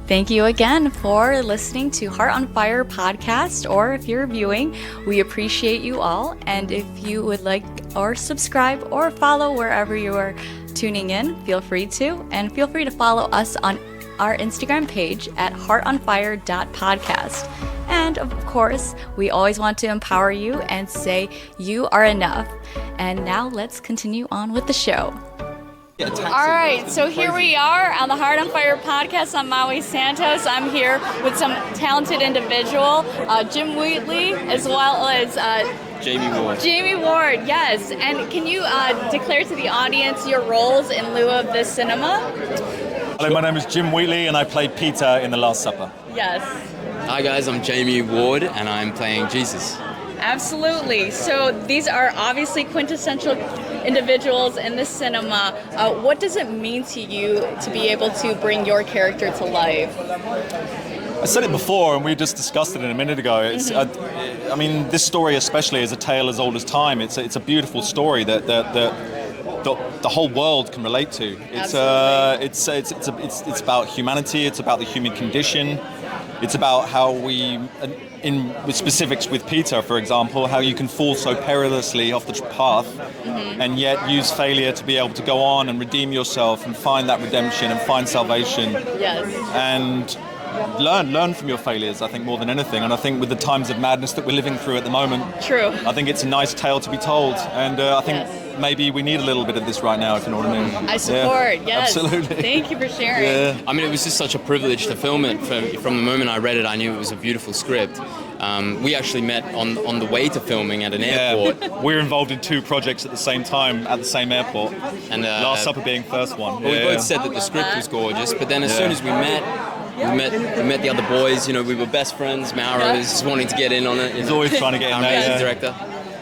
Thank you again for listening to Heart on Fire podcast, or if you're viewing, we appreciate you all. And if you would like or subscribe or follow wherever you are tuning in, feel free to. And feel free to follow us on our Instagram page at heartonfire.podcast. And of course, we always want to empower you and say you are enough. And now let's continue on with the show. All right, so here we are on the Heart on Fire podcast on Maui, Santos. I'm here with some talented individual, Jim Wheatley, as well as Jamie Ward. Jamie Ward, yes. And can you declare to the audience your roles in lieu of the cinema? Hello, my name is Jim Wheatley, and I played Peter in The Last Supper. Yes. Hi guys, I'm Jamie Ward, and I'm playing Jesus. Absolutely. So these are obviously quintessential individuals in the cinema. What does it mean to you to be able to bring your character to life? I said it before, and we just discussed it a minute ago. It's, I mean, this story especially is a tale as old as time. It's a beautiful story that the whole world can relate to. It's about humanity. It's about the human condition. It's about how we, with specifics with Peter, for example, how you can fall so perilously off the path and yet use failure to be able to go on and redeem yourself and find that redemption and find salvation. Yes. And learn from your failures, I think, more than anything. And I think with the times of madness that we're living through at the moment, True. I think it's a nice tale to be told. And I think maybe we need a little bit of this right now, if you know what I mean. I support, yes. Absolutely. Thank you for sharing. Yeah. I mean, it was just such a privilege to film it. From the moment I read it, I knew it was a beautiful script. We actually met on the way to filming at an airport. We're involved in two projects at the same time at the same airport. And Last Supper being first one. Well, we both said that the script was gorgeous, but then as soon as we met the other boys. You know, we were best friends. Mauro was just wanting to get in on it. He's always trying to get in there. Amazing director.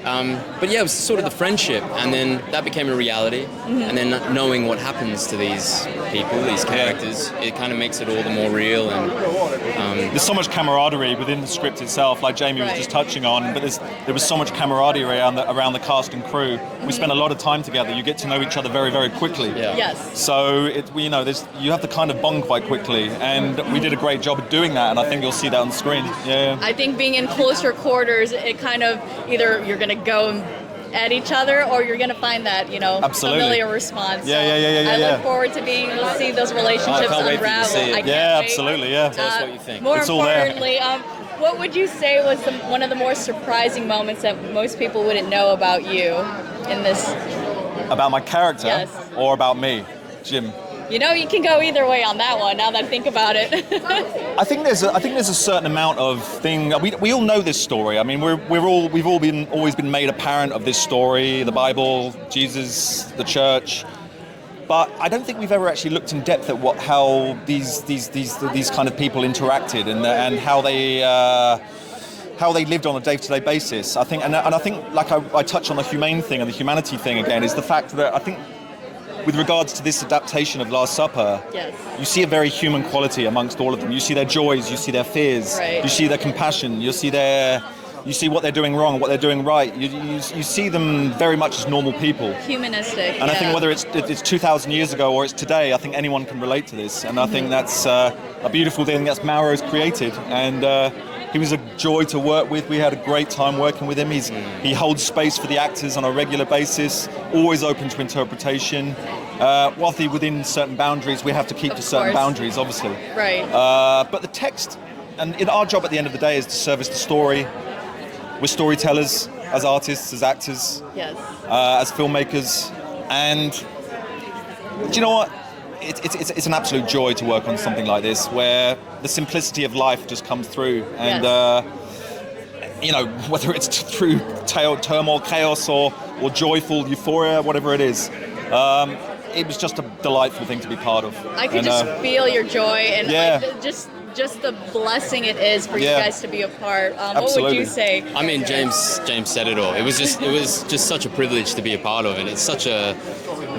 But yeah, it was sort of the friendship, and then that became a reality. And then knowing what happens to these people, these characters, it kind of makes it all the more real. And there's so much camaraderie within the script itself, like Jamie was just touching on. But there was so much camaraderie around the cast and crew. We spent a lot of time together. You get to know each other very, very quickly. Yeah. Yes. So you have to kind of bond quite quickly, and we did a great job of doing that. And I think you'll see that on screen. Yeah. I think being in closer quarters, it kind of either you're going to go at each other, or you're going to find that, familiar response. Yeah. I look forward to being able to see those relationships can't wait for you to unravel. see it. I can't wait. Absolutely, yeah. Tell us what you think. More It's all there. importantly, what would you say was one of the more surprising moments that most people wouldn't know about you in this? About my character, Yes. or about me, Jim? You can go either way on that one. Now that I think about it. I think there's a certain amount of thing. We all know this story. I mean, we've always been made a parent of this story, the Bible, Jesus, the church. But I don't think we've ever actually looked in depth at how these kind of people interacted and how they lived on a day-to-day basis. I think, and I think, like I touch on the humane thing and the humanity thing again, is the fact that I think, with regards to this adaptation of Last Supper, Yes. you see a very human quality amongst all of them. You see their joys, you see their fears, Right. you see their compassion, you see what they're doing wrong, what they're doing right. You see them very much as normal people. Humanistic. And I think whether it's 2,000 years ago or it's today, I think anyone can relate to this. And I think that's a beautiful thing that's Mauro's created. And he was a joy to work with. We had a great time working with him. He holds space for the actors on a regular basis, always open to interpretation. Whilst within certain boundaries, we have to keep to certain boundaries, obviously. Right. But the text, and our job at the end of the day is to service the story. We're storytellers, as artists, as actors, Yes. as filmmakers. And do you know what? It's an absolute joy to work on something like this, where the simplicity of life just comes through, and whether it's through turmoil, chaos, or joyful euphoria, whatever it is, it was just a delightful thing to be part of. I could just feel your joy and just the blessing it is for you guys to be a part. What would you say? I mean, James said it all. It was just such a privilege to be a part of it. It's such a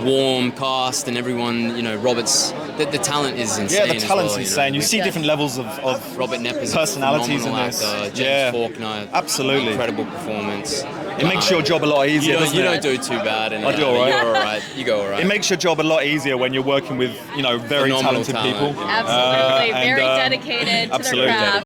warm cast, and everyone, Robert's the talent is insane. Yeah, the talent's as well, insane. You see different levels of Robert Knapp is personalities a in phenomenal this. actor. James Faulkner, absolutely incredible performance. It makes your job a lot easier, doesn't You it? don't do too bad. And I do all right. You're all right. You go all right. It makes your job a lot easier when you're working with, very Phenomenal talented talent. people. Absolutely, and, very dedicated to absolutely. their craft.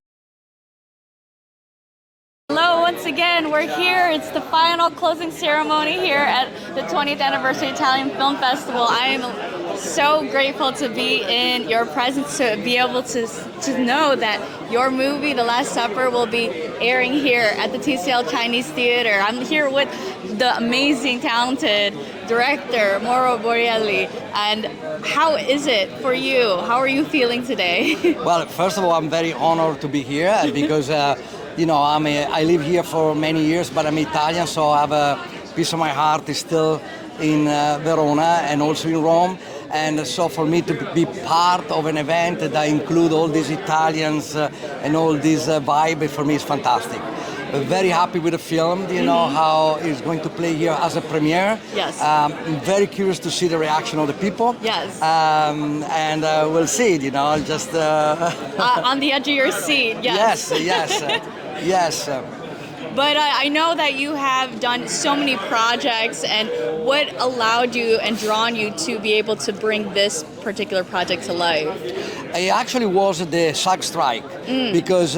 Hello, once again, we're here. It's the final closing ceremony here at the 20th Anniversary Italian Film Festival. I am so grateful to be in your presence, to be able to know that your movie, The Last Supper, will be airing here at the TCL Chinese Theater. I'm here with the amazing, talented director, Mauro Borrelli. And how is it for you? How are you feeling today? Well, first of all, I'm very honored to be here because I live here for many years, but I'm Italian, so I have a piece of my heart is still in Verona and also in Rome. And so for me to be part of an event that include all these Italians and all this vibe, for me is fantastic. Very happy with the film, how it's going to play here as a premiere. Yes. I'm very curious to see the reaction of the people. Yes. And we'll see, just... On the edge of your seat, yes. Yes. But I know that you have done so many projects, and what allowed you and drawn you to be able to bring this particular project to life? It actually was the SAG strike because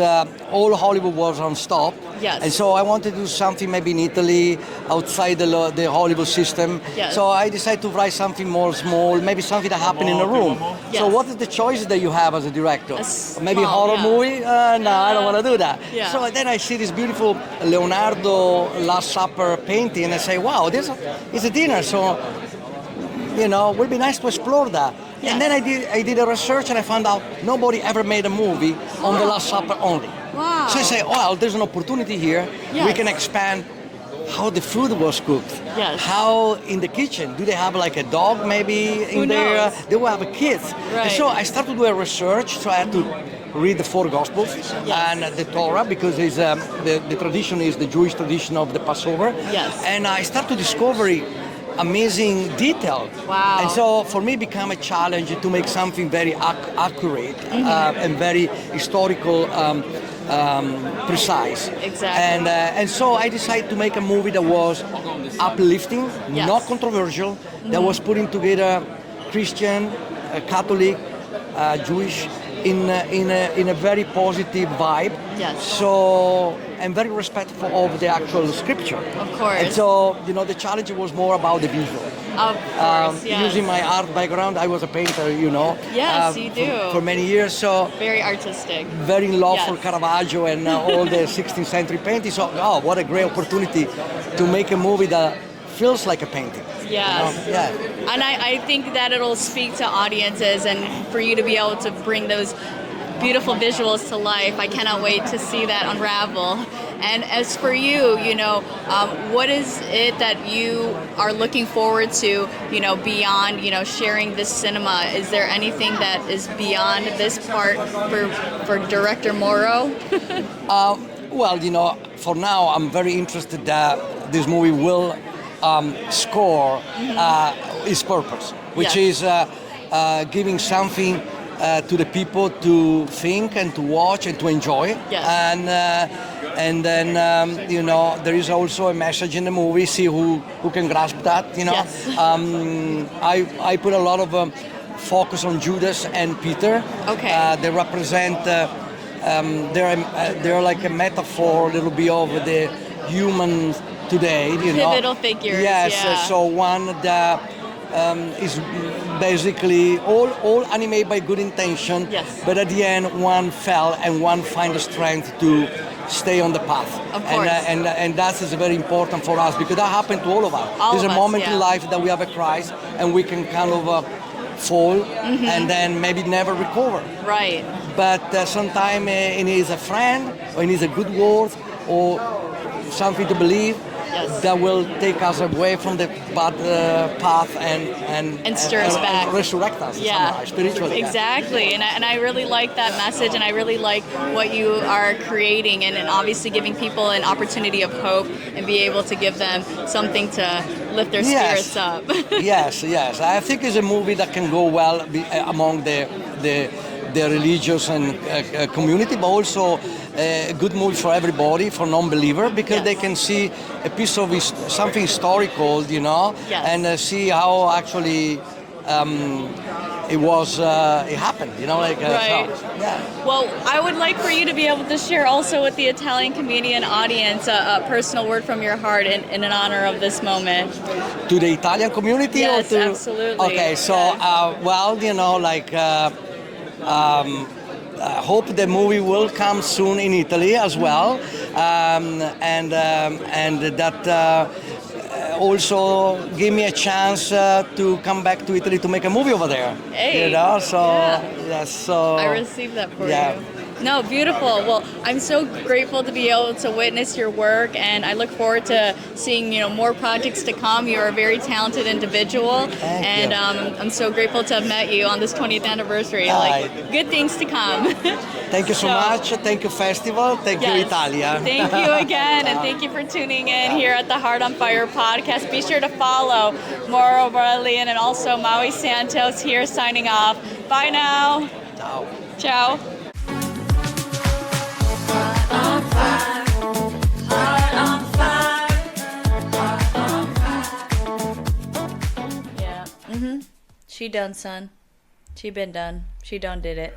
all Hollywood was on stop. Yes. And so I wanted to do something maybe in Italy, outside the Hollywood system. Yes. So I decided to write something more small, maybe something that happened in a room. Yes. So what is the choice that you have as a director? Maybe small, horror yeah. movie? No, I don't want to do that. Yeah. So then I see this beautiful Leonardo Last Supper painting and I say, wow, this is a dinner. So, it would be nice to explore that. Yes. And then I did a research and I found out nobody ever made a movie on the Last Supper only. Wow. So I say, well, there's an opportunity here. Yes. We can expand how the food was cooked. Yes. How in the kitchen, do they have like a dog maybe in there? knows? They will have a kid. Right. And so I started to do a research, so I had to read the 4 Gospels and the Torah because it's, the tradition is the Jewish tradition of the Passover. Yes. And I started to discover amazing detail. Wow. And so for me it became a challenge to make something very accurate and very historical precise. Exactly. And so I decided to make a movie that was uplifting, Yes. not controversial, that was putting together Christian, Catholic, Jewish in a very positive vibe. Yes. So I'm very respectful of the actual scripture. Of course. And so the challenge was more about the visual. Of course, yes. Using my art background, I was a painter, Yes, you do. for many years. So Very artistic. very in love Yes. for Caravaggio and all the 16th century paintings. So, what a great opportunity to make a movie that feels like a painting. Yes. Yeah. And I think that it'll speak to audiences, and for you to be able to bring those beautiful visuals to life, I cannot wait to see that unravel. And as for you, what is it that you are looking forward to, beyond, sharing this cinema? Is there anything that is beyond this part for director Mauro? Well, for now, I'm very interested that this movie will score its purpose, which Yes. is giving something to the people to think and to watch and to enjoy. Yes. And then there is also a message in the movie. See who can grasp that. Yes. I put a lot of focus on Judas and Peter. Okay. They represent. They're like a metaphor, a little bit of the human today. Pivotal figures. Yes. Yeah. So one that is basically all animated by good intention. Yes. But at the end, one fell and one find the strength to stay on the path. Of course. And that is very important for us because that happened to all of us. All There's of a us, moment yeah. in life that we have a crisis and we can kind of fall and then maybe never recover. Right. But sometimes it needs a friend or it needs a good word or something to believe. Yes. That will take us away from the bad path and stir us back. And resurrect us somehow, spiritually. Exactly. And I really like that message, and I really like what you are creating, and obviously giving people an opportunity of hope and be able to give them something to lift their spirits up. Yes. I think it's a movie that can go well among the the religious and community, but also a good movie for everybody, for non-believer, because they can see a piece of something historical, you know, and see how actually it happened, you know, like Right. so, yeah. Well, I would like for you to be able to share also with the Italian comedian audience a personal word from your heart in honor of this moment. To the Italian community? Yes, or to, absolutely. Okay, so, Yes. well, you know, like, I hope the movie will come soon in Italy as well, and that also give me a chance to come back to Italy to make a movie over there. Hey, you know, so yeah. yes, so I received that for yeah. you. No, beautiful. Well, I'm so grateful to be able to witness your work, and I look forward to seeing more projects to come. You're a very talented individual, Thank you. I'm so grateful to have met you on this 20th anniversary. Like, good things to come. Thank you so much. Thank you, Festival. Thank you, Italia. Thank you again, and thank you for tuning in here at the Heart on Fire podcast. Be sure to follow Mauro Borrelli and also Maui Santos here signing off. Bye now. Ciao. Ciao. Yeah. She done, son. She been done. She done did it.